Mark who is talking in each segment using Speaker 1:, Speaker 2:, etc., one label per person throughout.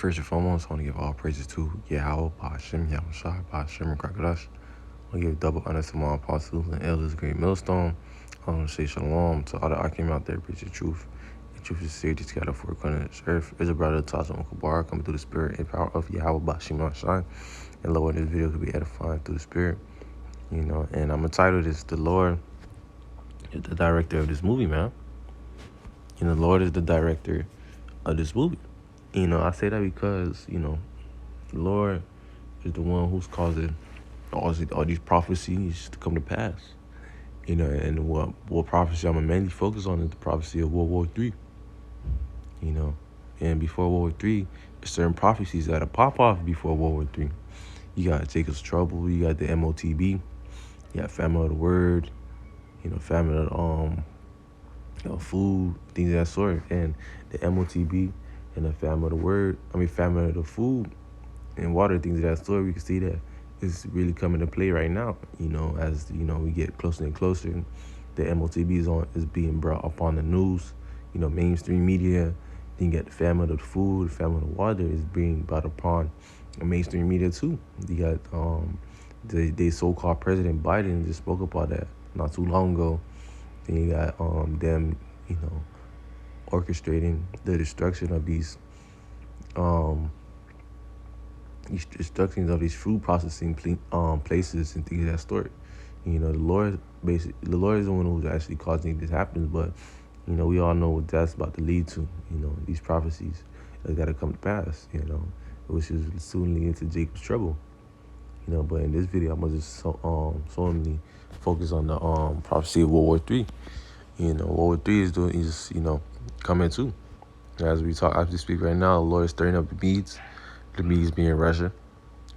Speaker 1: First and foremost, I want to give all praises to Yahweh, Ba'ashem, Yahushua, Ba'ashem, and Krakadash. I want to give double honor to my apostles and elders, Great Millstone. I want to say shalom to all the Akim out there, preach the truth. The truth is serious, scattered for corner of this earth. Is a brother, Tasha Uncle Bar, coming through the spirit and power of Yahweh, Ba'ashem, Yahushua. And Lord, this video could be edifying through the spirit. And I'm going to title this, The Lord is the director of this movie, man. The Lord is the director of this movie. I say that because, the Lord is the one who's causing all these prophecies to come to pass. And what prophecy I'm going to mainly focus on is the prophecy of World War III. And before World War III, there's certain prophecies that pop off before World War III. You got Jacob's Trouble, you got the MOTB, you got Famine of the Word, famine of food, things of that sort. And the MOTB and the famine of the food and water, things of that sort, we can see that it's really coming to play right now. As we get closer and closer, the MOTB is being brought up on the news. Mainstream media. Then you get the famine of the food, the famine of the water is being brought upon mainstream media too. You got the so-called President Biden just spoke about that not too long ago. Then you got them, orchestrating the destruction of these destructions of these food processing places and things of that sort. The Lord is the one who's actually causing this happen, but we all know what that's about to lead to. These prophecies that got to come to pass. Which is soon leading to Jacob's trouble. But in this video, I'm gonna just solely focus on the prophecy of World War III. World War III is coming too. As we speak right now, the Lord is stirring up the Medes. The Medes being Russia.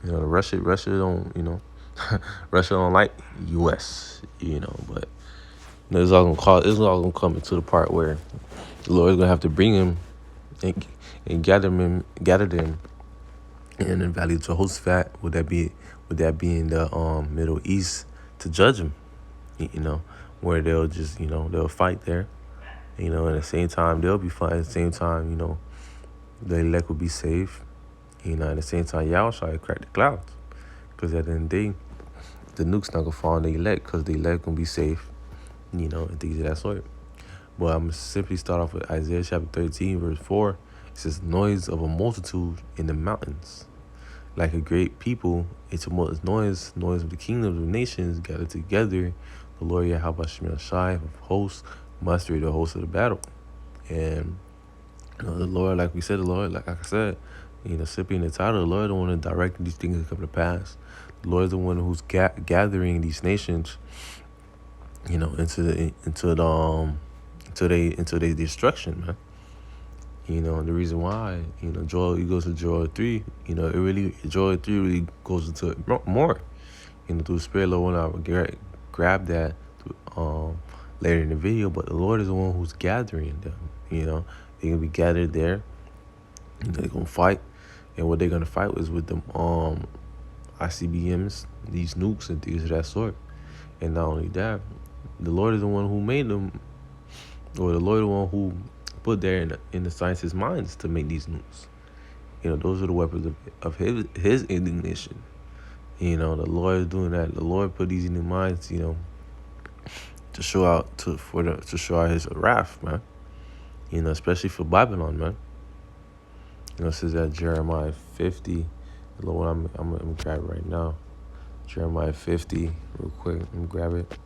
Speaker 1: Russia don't Russia don't like U.S. But it's all gonna come into the part where the Lord is gonna have to bring him and gather them in the Valley of Jehoshaphat. Would that be in the Middle East to judge him? Where they'll just they'll fight there. At the same time they'll be fighting. At the same time the elect will be saved. At the same time Yahushua crack the clouds, because at the end of the day the nuke's not gonna fall on the elect, because the elect gonna be safe. And things of that sort. But I'm gonna simply start off with Isaiah chapter 13 verse 4. It says, noise of a multitude in the mountains, like a great people, a tumultuous noise of the kingdoms of nations gathered together. The Lord Yahweh Shemel Shai of hosts muster the host of the battle. And the Lord, like I said, simply in the title, the Lord is the one to direct these things to come to pass. The Lord is the one who's gathering these nations, into their destruction, man. And the reason why, Joel, you go to Joel 3, Joel 3 really goes into it more. Through the Spirit, Lord, I would grab that later in the video, but the Lord is the one who's gathering them. They're going to be gathered there. They're going to fight. And what they're going to fight was with them ICBMs, these nukes and things of that sort. And not only that, the Lord is the one who made them, or the Lord is the one who put there in the scientists' minds to make these nukes. Those are the weapons of his indignation. The Lord is doing that. The Lord put these in their minds, to show out to show out his wrath, man. Especially for Babylon, man. It says that Jeremiah 50. The Lord, I'm gonna grab it right now. Jeremiah 50, real quick. Let me grab it.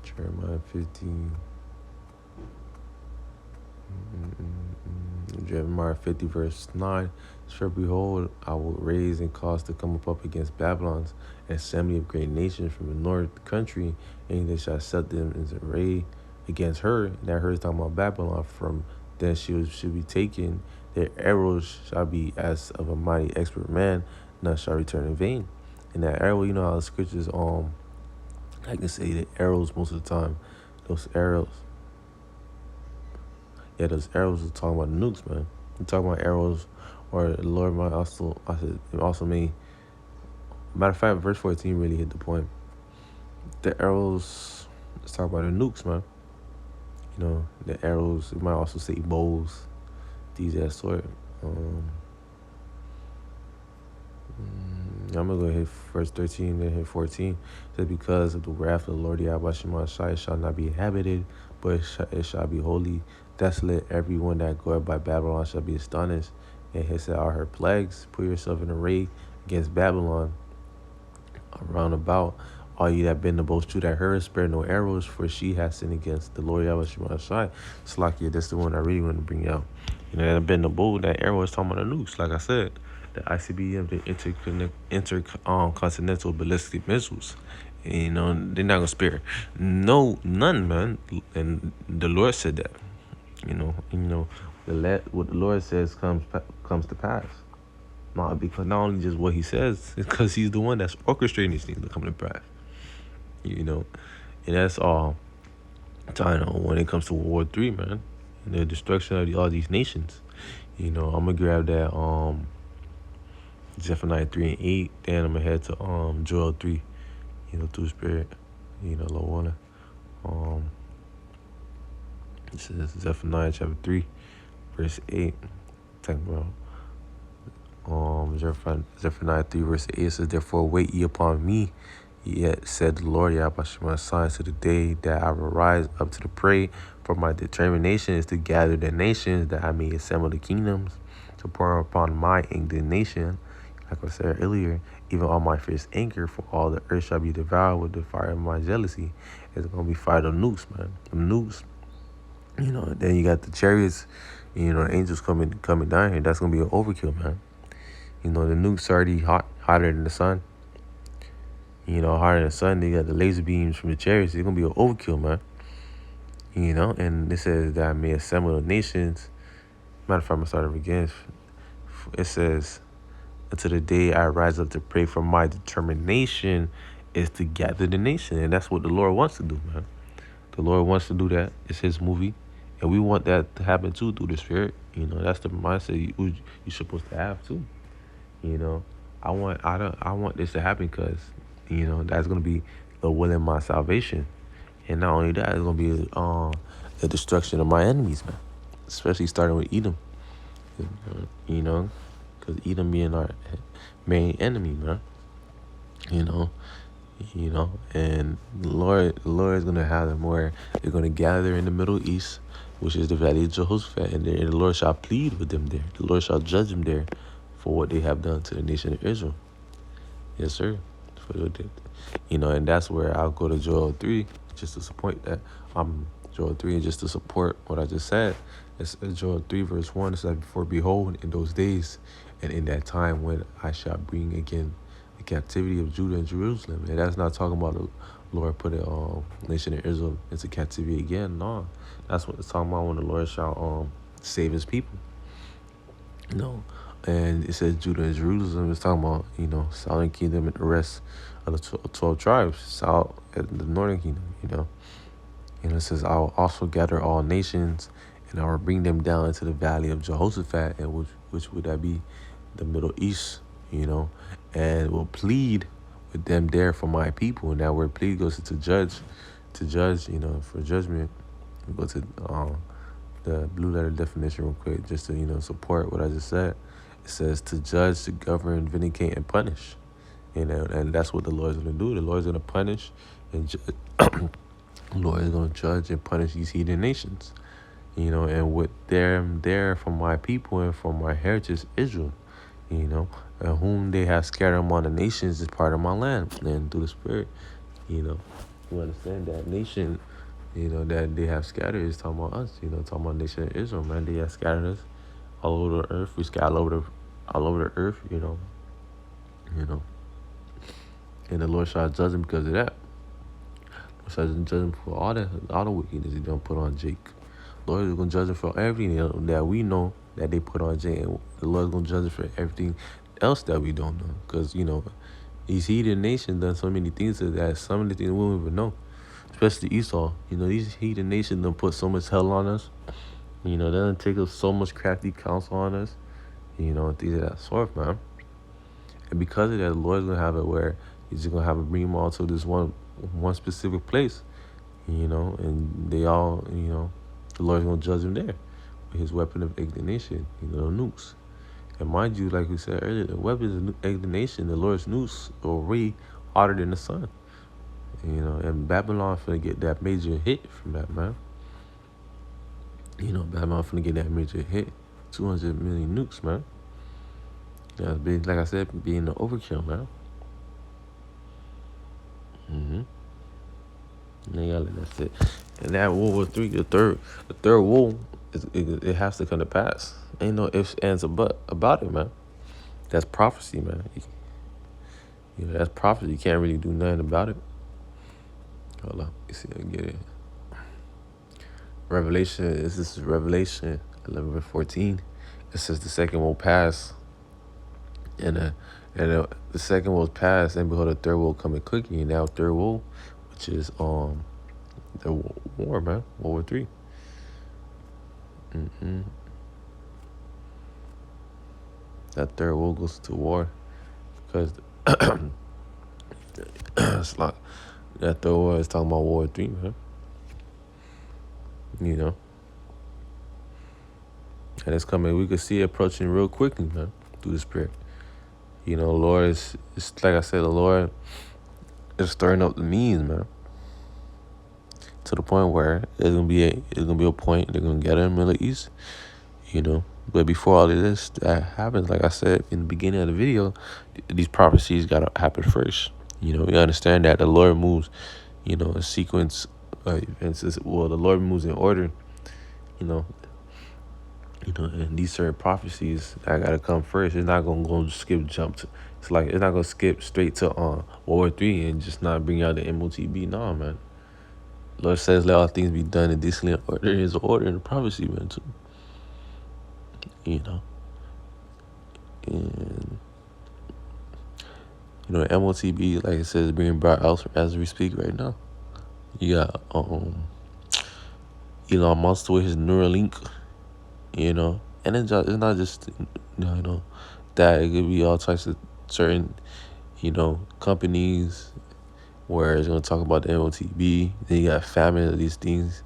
Speaker 1: Jeremiah 50. Jeremiah 50 verse 9. For behold, I will raise and cause to come up against Babylon's assembly of great nations from the north country, and they shall set them in array against her. And that her is talking about Babylon. From then she should be taken. Their arrows shall be as of a mighty expert man, none shall return in vain. And that arrow, how the scriptures I can say the arrows most of the time. Those arrows are talking about nukes, man. We're talking about arrows, or the Lord might also may. Matter of fact, verse 14 really hit the point. The arrows Let's talk about the nukes, man. The arrows. It might also say bows, these that sort. Um, I'm gonna go hit verse 13, then hit 14. It says, because of the wrath of the Lord Yahweh Shemashai shall not be inhabited, but it shall be holy. Desolate, everyone that goeth by Babylon shall be astonished. And he said, all her plagues, put yourself in array against Babylon around about. All you that been the boast true that her, spare no arrows, for she has sinned against the Lord Yahweh Shemashai. Slakia, that's the one I really want to bring out. That been the bull, that arrow is talking about the nukes, like I said. The ICBM, the intercontinental ballistic missiles. And, they're not gonna spare none, man. And the Lord said that. What the Lord says comes to pass. Because not only just what He says, because He's the one that's orchestrating these things to come to pass. And that's all. When it comes to World War III, man, and the destruction of all these nations. I'm gonna grab that Zephaniah 3 and 8. Then I'm gonna head to Joel 3. Through Spirit. Lord wanna. This is Zephaniah chapter 3, verse 8. Talking about Zephaniah 3 verse 8. It says, therefore wait ye upon me, yet said the Lord Yahweh Shemashai, to the day that I will rise up to the prey. For my determination is to gather the nations, that I may assemble the kingdoms, to pour upon my indignation, like I said earlier, even all my fierce anger, for all the earth shall be devoured with the fire of my jealousy. It's going to be fire of nukes, man. The nukes. Then you got the chariots, the angels coming down here. That's going to be an overkill, man. The nukes already hotter than the sun. Hotter than the sun. They got the laser beams from the chariots. It's going to be an overkill, man. And it says that I may assemble the nations. Matter of fact, I'm going to start it again. It says, until the day I rise up to pray, for my determination is to gather the nation. And that's what the Lord wants to do, man. The Lord wants to do that. It's His movie. And we want that to happen too through the Spirit. That's the mindset you're supposed to have too. I want this to happen because, that's going to be the will in my salvation. And not only that, it's going to be the destruction of my enemies, man. Especially starting with Edom. Because Edom being our main enemy, man. And the Lord is going to have them where they're going to gather in the Middle East, which is the valley of Jehoshaphat, and the Lord shall plead with them there. The Lord shall judge them there for what they have done to the nation of Israel. Yes, sir. And that's where I'll go to Joel 3 just to support that. Joel 3 just to support what I just said. It's Joel 3 verse 1. It says, for behold, in those days and in that time when I shall bring again the captivity of Judah and Jerusalem. And that's not talking about the Lord put the nation of Israel into captivity again. No, that's what it's talking about when the Lord shall save His people. And it says Judah and Jerusalem. It's talking about southern kingdom and the rest of the 12 tribes, south and the northern kingdom. And it says, I will also gather all nations, and I will bring them down into the valley of Jehoshaphat, and which would that be? The Middle East, and will plead with them there for my people. And that word plead goes to judge, for judgment. We go to the blue letter definition real quick, just to support what I just said. It says to judge, to govern, vindicate, and punish. And that's what the Lord's going to do. The Lord's going to punish and the Lord is going to judge and punish these heathen nations. And with them there for my people and for my heritage Israel, and whom they have scattered among the nations is part of my land. And through the Spirit, you understand that nation, that they have scattered is talking about us, talking about the nation of Israel, man. They have scattered us all over the earth. We scattered all over the earth, and the Lord shall judge them because of that. The Lord shall judge them for all the wickedness He don't put on Jake. The Lord is going to judge them for everything that we know that they put on Jake. And the Lord is going to judge them for everything else that we don't know. Because, these heathen nations done so many things that some of the things we don't even know. Especially Esau. These heathen nations done put so much hell on us. They done take up so much crafty counsel on us. Things of that sort, man. And because of that, the Lord's going to have it where He's just going to have to bring them all to this one specific place. and they all, the Lord's going to judge them there with his weapon of indignation, the nukes. And mind you, like we said earlier, the weapons of indignation, the Lord's nukes, are way hotter than the sun. And Babylon finna get that major hit from that, man. Babylon finna get that major hit. 200 million nukes, man. That's big, like I said, being the overkill, man. That's it. And that World War III, the third war, it has to come to pass. Ain't no ifs, ands, or but about it, man. That's prophecy, man. That's prophecy. You can't really do nothing about it. Hold on, let me see if I can get it. This is Revelation 11:14. It says the second will pass, and the second will pass, and behold, the third will come in quickly. And now third will, which is the war, man, World War III. That third will goes to war because it's like that third war is talking about World War III, man. And it's coming. We could see it approaching real quickly, man, through the Spirit. Lord it's like I said, the Lord is stirring up the means, man, to the point where it's gonna be a point they're gonna get in the Middle East, But before all of this that happens, like I said in the beginning of the video, these prophecies gotta happen first. We understand that the Lord moves, a sequence of events. The Lord moves in order, and these certain prophecies that gotta come first. It's not gonna go jump to. It's like it's not gonna skip straight to World War III and just not bring out the MOTB. No, man. Lord says, "Let all things be done in decently order." His order in the prophecy, man, too. And MOTB, like I said, is being brought out as we speak right now. You got Elon Musk with his Neuralink, and it's not just that. It could be all types of certain companies where it's gonna talk about the MOTB. Then you got famine of these things,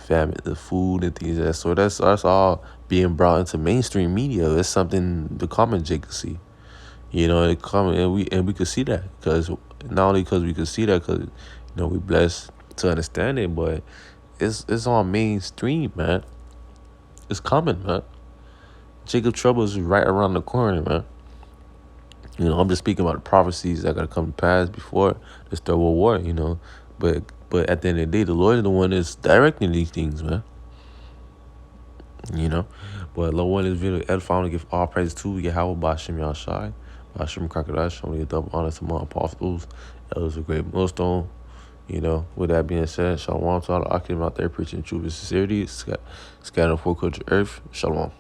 Speaker 1: the food and things of that sort. That's all being brought into mainstream media. It's something the common Jake could see. It come and we could see that because not only because we could see that because we blessed to understand it, but it's on mainstream, man. It's coming, man. Jacob Trouble is right around the corner, man. I'm just speaking about the prophecies that gotta come to pass before this third world war, But at the end of the day, the Lord is the one that's directing these things, man. But low one is video edifying to give all praise to Yahweh Bashem Yahshai, Bashem Crocodile, showing the double honor to my apostles, elders of great millstone. With that being said, shalom to all the Akim out there preaching truth and sincerity, scattering for culture earth. Shalom.